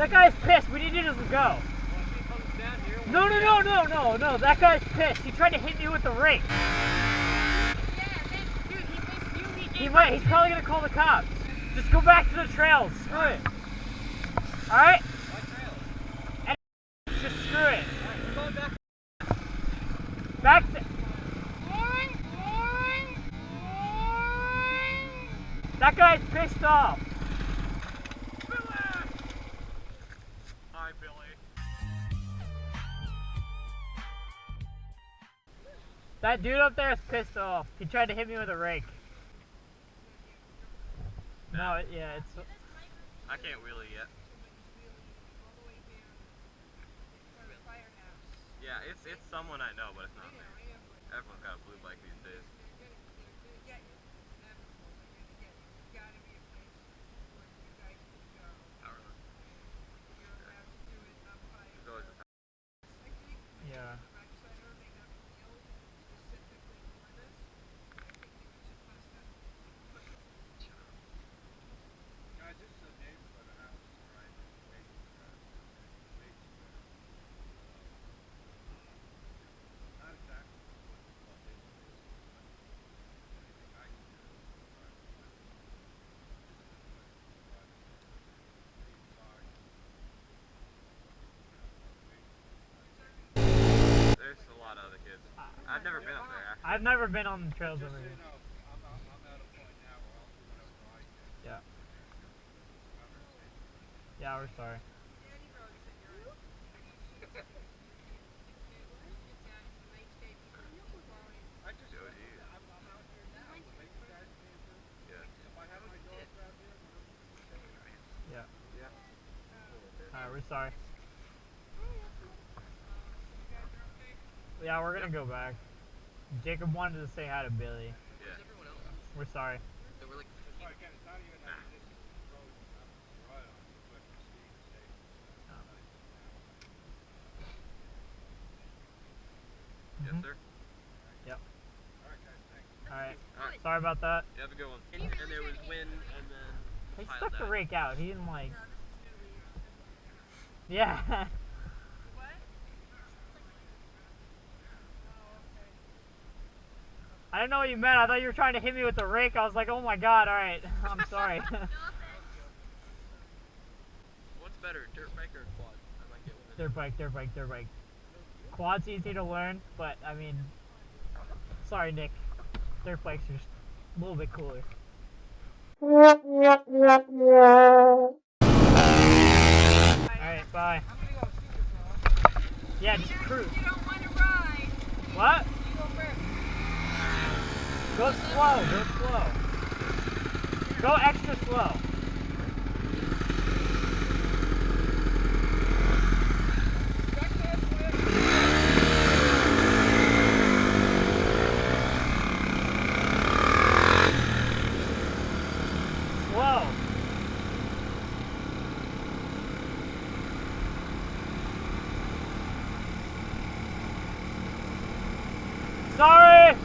That guy's pissed. We need to just go. No, no, no, no, no, no. That guy's pissed. He tried to hit me with the rake. Yeah, dude, he missed you. He might. He's probably gonna call the cops. Just go back to the trails. Screw it. All right. And just screw it. We're going back. Back to. That guy's pissed off. Hi, Billy. That dude up there is pissed off. He tried to hit me with a rake. No, yeah, it's. I can't wheelie yet. Yeah, it's someone I know, but it's not me. Everyone's got a blue bike these days. Yeah. There's a lot of other kids. I've never been up there, actually. I've never been on the trails over here. Yeah. Yeah, we're sorry. Yeah. Alright, we're sorry. Yeah, we're gonna go back. Jacob wanted to say hi to Billy. Yeah. We're sorry. Yes, sir. Yep. Alright. Sorry about that. You have a good one. And there was wind, and then He stuck the rake out. He didn't like. Yeah. I didn't know what you meant. I thought you were trying to hit me with the rake. I was like, oh my god, alright. I'm sorry. What's better, dirt bike or quad? I might get one. Dirt bike, dirt bike, dirt bike. Quad's easy to learn, but I mean, sorry, Nick. Dirt bikes are just a little bit cooler. Alright, bye. Yeah, just cruise. You don't want to ride. What? You go first. Go slow, go slow. Go extra slow. Slow. Sorry!